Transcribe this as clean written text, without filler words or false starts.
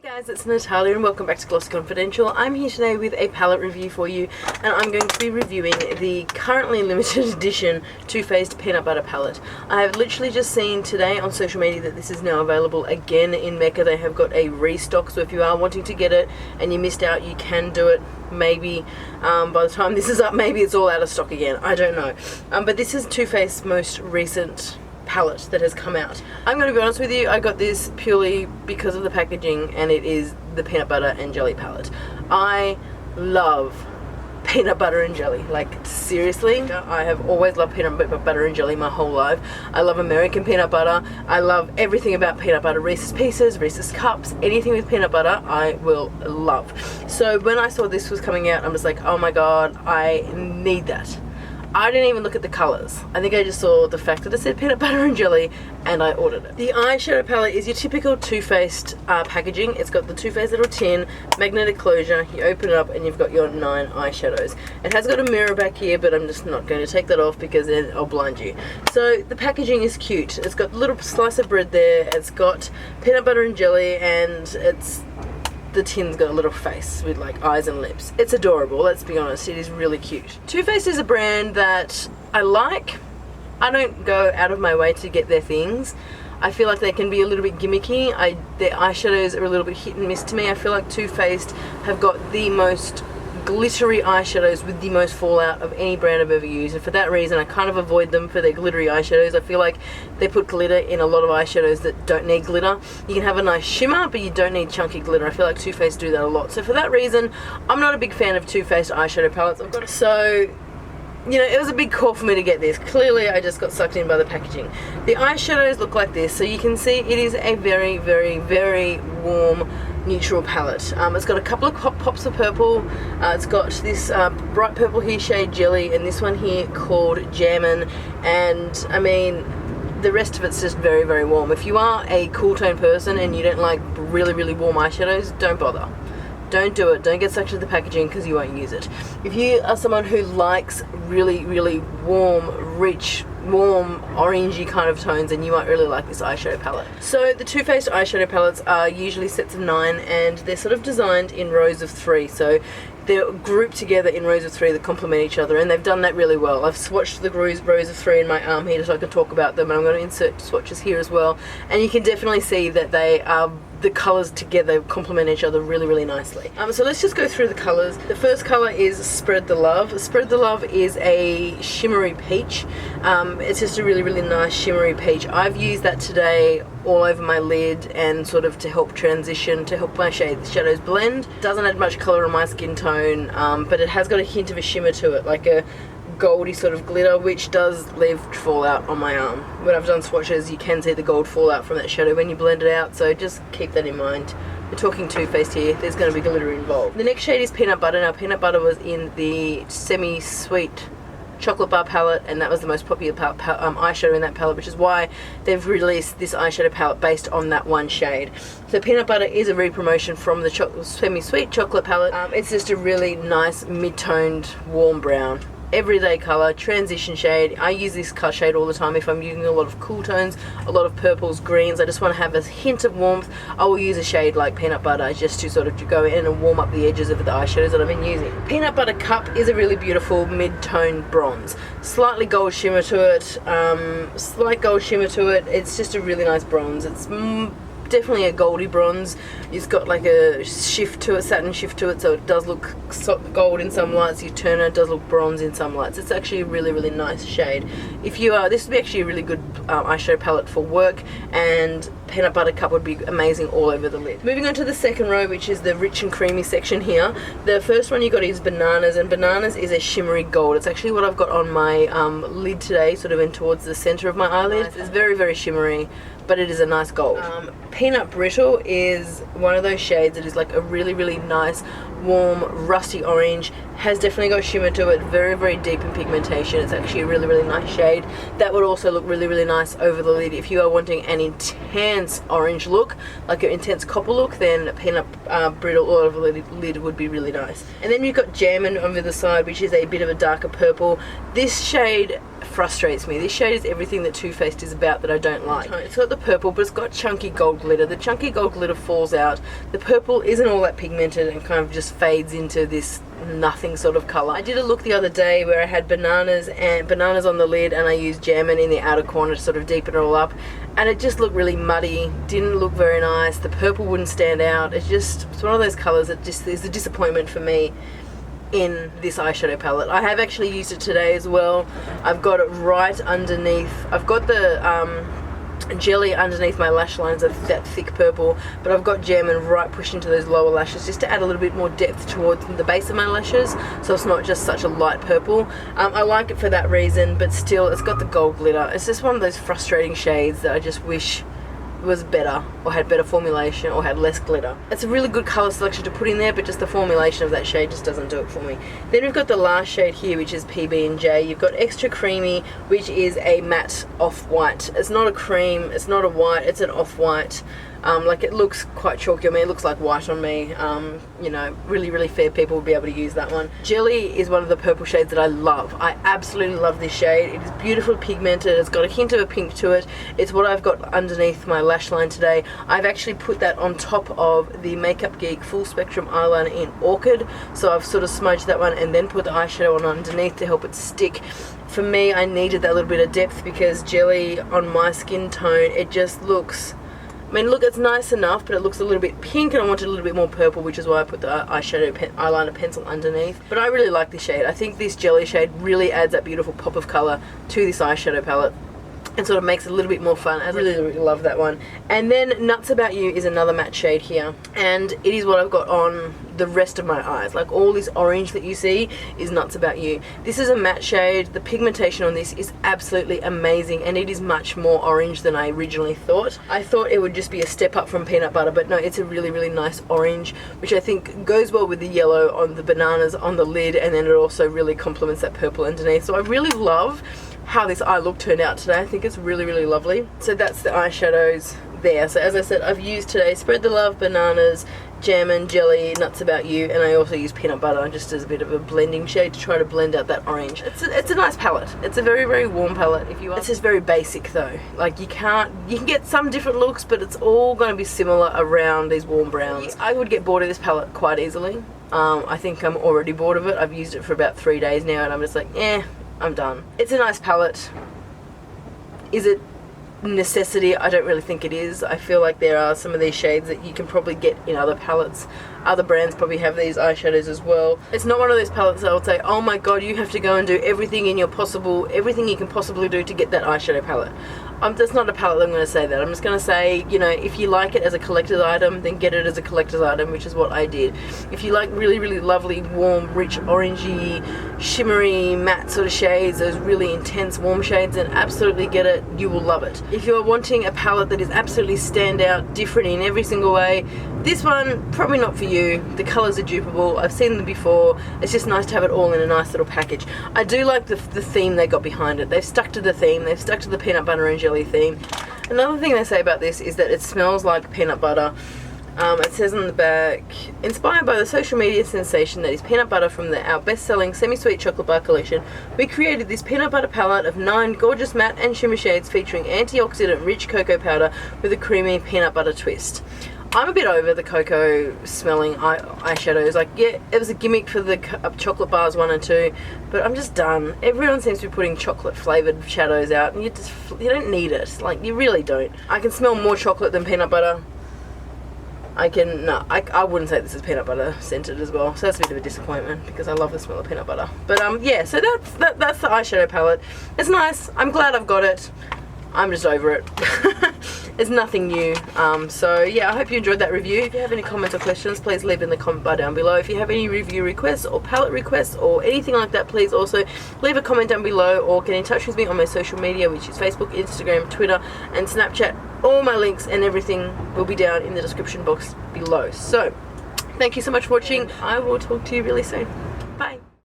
Guys, it's Natalia and welcome back to Glossy Confidential. I'm here today with a palette review for you, and I'm going to be reviewing the currently limited edition Too Faced Peanut Butter palette. I have literally just seen today on social media that this is now available again in Mecca. They have got a restock, so if you are wanting to get it and you missed out, you can do it. Maybe by the time this is up, maybe it's all out of stock again. I don't know. But this is Too Faced's most recent palette that has come out. I'm going to be honest with you, I got this purely because of the packaging, and it is the peanut butter and jelly palette. I love peanut butter and jelly, like seriously. I have always loved peanut butter and jelly my whole life. I love American peanut butter. I love everything about peanut butter. Reese's Pieces, Reese's Cups, anything with peanut butter I will love. So when I saw this was coming out, I'm just like, oh my god, I need that. I didn't even look at the colours. I think I just saw the fact that it said peanut butter and jelly and I ordered it. The eyeshadow palette is your typical Too Faced packaging. It's got the Too Faced little tin, magnetic closure, you open it up and you've got your 9 eyeshadows. It has got a mirror back here, but I'm just not going to take that off because then I'll blind you. So the packaging is cute. It's got a little slice of bread there, it's got peanut butter and jelly, and the tin's got a little face with like eyes and lips. It's adorable, let's be honest, it is really cute. Too Faced is a brand that I like. I don't go out of my way to get their things. I feel like they can be a little bit gimmicky. Their eyeshadows are a little bit hit and miss to me. I feel like Too Faced have got the most glittery eyeshadows with the most fallout of any brand I've ever used, and for that reason I kind of avoid them for their glittery eyeshadows. I feel like they put glitter in a lot of eyeshadows that don't need glitter. You can have a nice shimmer, but you don't need chunky glitter. I feel like Too Faced do that a lot. So for that reason, I'm not a big fan of Too Faced eyeshadow palettes. So, you know, it was a big call for me to get this. Clearly, I just got sucked in by the packaging. The eyeshadows look like this, so you can see it is a very, very, very warm, neutral palette. It's got a couple of pops of purple. It's got this bright purple here shade Jelly, and this one here called Jammin'. And I mean, the rest of it's just very, very warm. If you are a cool tone person and you don't like really, really warm eyeshadows, don't bother. Don't do it. Don't get sucked into the packaging because you won't use it. If you are someone who likes really, really warm, rich, warm, orangey kind of tones, then you might really like this eyeshadow palette. So the Too Faced eyeshadow palettes are usually sets of 9, and they're sort of designed in rows of 3. So they're grouped together in rows of 3 that complement each other, and they've done that really well. I've swatched the rows of 3 in my arm here so I can talk about them, and I'm going to insert swatches here as well. And you can definitely see that they are, the colours together complement each other really, really nicely. So let's just go through the colours. The first colour is Spread the Love. Spread the Love is a shimmery peach. It's just a really, really nice shimmery peach. I've used that today all over my lid and sort of to help transition, to help my shadows blend. Doesn't add much colour on my skin tone, but it has got a hint of a shimmer to it, like a goldy sort of glitter, which does leave fallout on my arm. When I've done swatches, you can see the gold fallout from that shadow when you blend it out, so just keep that in mind. We're talking Too Faced here, there's going to be glitter involved. The next shade is Peanut Butter. Now Peanut Butter was in the semi-sweet chocolate bar palette, and that was the most popular eyeshadow in that palette, which is why they've released this eyeshadow palette based on that one shade. So Peanut Butter is a re-promotion from the semi-sweet chocolate palette. It's just a really nice mid-toned warm brown, everyday color, transition shade. I use this color shade all the time if I'm using a lot of cool tones, a lot of purples, greens. I just want to have a hint of warmth. I will use a shade like Peanut Butter just to sort of go in and warm up the edges of the eyeshadows that I've been using. Peanut Butter Cup is a really beautiful mid-tone bronze. Slightly gold shimmer to it, slight gold shimmer to it. It's just a really nice bronze. It's definitely a goldy bronze. It's got like a shift to it, satin shift to it, so it does look gold in some lights. You turn it, does look bronze in some lights. It's actually a really, really nice shade. If you are, this would be actually a really good eyeshadow palette for work, and Peanut Butter Cup would be amazing all over the lid. Moving on to the second row, which is the rich and creamy section here. The first one you got is Bananas, and Bananas is a shimmery gold. It's actually what I've got on my lid today, sort of in towards the center of my eyelid. It's very, very shimmery, but it is a nice gold. Peanut Brittle is one of those shades that is like a really, really nice, warm, rusty orange. Has definitely got shimmer to it, very, very deep in pigmentation. It's actually a really, really nice shade. That would also look really, really nice over the lid. If you are wanting an intense orange look, like an intense copper look, then Peanut Brittle all over the lid would be really nice. And then you've got Jammin' over the side, which is a bit of a darker purple. This shade frustrates me. This shade is everything that Too Faced is about that I don't like. It's got the purple, but it's got chunky gold glitter. The chunky gold glitter falls out. The purple isn't all that pigmented and kind of just fades into this nothing sort of colour. I did a look the other day where I had bananas on the lid, and I used Jammin in the outer corner to sort of deepen it all up, and it just looked really muddy, didn't look very nice. The purple wouldn't stand out. It's one of those colours that just is a disappointment for me in this eyeshadow palette. I have actually used it today as well. I've got it right underneath. I've got the jelly underneath my lash lines of that thick purple, but I've got Jammin right pushed into those lower lashes just to add a little bit more depth towards the base of my lashes, so it's not just such a light purple. I like it for that reason, but still it's got the gold glitter. It's just one of those frustrating shades that I just wish was better, or had better formulation, or had less glitter. It's a really good colour selection to put in there, but just the formulation of that shade just doesn't do it for me. Then we've got the last shade here, which is PB&J. You've got Extra Creamy, which is a matte off-white. It's not a cream, it's not a white, it's an off-white. Like, it looks quite chalky on me, it looks like white on me. You know, really fair people would be able to use that one. Jelly is one of the purple shades that I love. I absolutely love this shade. It is beautifully pigmented, it's got a hint of a pink to it. It's what I've got underneath my lash line today. I've actually put that on top of the Makeup Geek Full Spectrum Eyeliner in Orchid, so I've sort of smudged that one and then put the eyeshadow on underneath to help it stick. For me, I needed that little bit of depth because jelly on my skin tone, it just looks, I mean, look, it's nice enough, but it looks a little bit pink, and I wanted a little bit more purple, which is why I put the eyeliner pencil underneath. But I really like this shade. I think this jelly shade really adds that beautiful pop of colour to this eyeshadow palette and sort of makes it a little bit more fun. I really love that one. And then Nuts About You is another matte shade here, and it is what I've got on the rest of my eyes. Like, all this orange that you see is Nuts About You. This is a matte shade. The pigmentation on this is absolutely amazing, and it is much more orange than I originally thought. I thought it would just be a step up from Peanut Butter, but no, it's a really nice orange, which I think goes well with the yellow on the bananas on the lid, and then it also really complements that purple underneath. So I really love how this eye look turned out today. I think it's really lovely. So that's the eyeshadows there. So as I said, I've used today Spread the Love, Bananas, Jammin, Jelly, Nuts About You, and I also use Peanut Butter just as a bit of a blending shade to try to blend out that orange. It's a nice palette. It's a very warm palette. If you are, it's just very basic though. Like, you can get some different looks, but it's all going to be similar around these warm browns. I would get bored of this palette quite easily. I think I'm already bored of it. I've used it for about 3 days now, and I'm just like, I'm done. It's a nice palette. Is it necessity? I don't really think it is. I feel like there are some of these shades that you can probably get in other palettes. Other brands probably have these eyeshadows as well. It's not one of those palettes that I would say, oh my god, you have to go and do everything you can possibly do to get that eyeshadow palette. That's not a palette that I'm going to say that. I'm just going to say, you know, if you like it as a collector's item, then get it as a collector's item, which is what I did. If you like really lovely, warm, rich, orangey, shimmery, matte sort of shades, those really intense warm shades, then absolutely get it. You will love it. If you're wanting a palette that is absolutely standout, different in every single way, this one, probably not for you. The colours are dupable. I've seen them before. It's just nice to have it all in a nice little package. I do like the theme they got behind it. They've stuck to the theme. They've stuck to the peanut butter and jelly theme. Another thing they say about this is that it smells like peanut butter. It says on the back, inspired by the social media sensation that is peanut butter from our best-selling semi-sweet chocolate bar collection, we created this peanut butter palette of 9 gorgeous matte and shimmer shades featuring antioxidant rich cocoa powder with a creamy peanut butter twist. I'm a bit over the cocoa smelling eyeshadows. Like, yeah, it was a gimmick for the chocolate bars 1 and 2, but I'm just done. Everyone seems to be putting chocolate flavoured shadows out, and you don't need it. Like, you really don't. I can smell more chocolate than peanut butter. I wouldn't say this is peanut butter scented as well, so that's a bit of a disappointment because I love the smell of peanut butter. But yeah, so that's the eyeshadow palette. It's nice. I'm glad I've got it. I'm just over it. It's nothing new. So yeah, I hope you enjoyed that review. If you have any comments or questions, please leave in the comment bar down below. If you have any review requests or palette requests or anything like that, please also leave a comment down below or get in touch with me on my social media, which is Facebook, Instagram, Twitter and Snapchat. All my links and everything will be down in the description box below. So thank you so much for watching. I will talk to you really soon.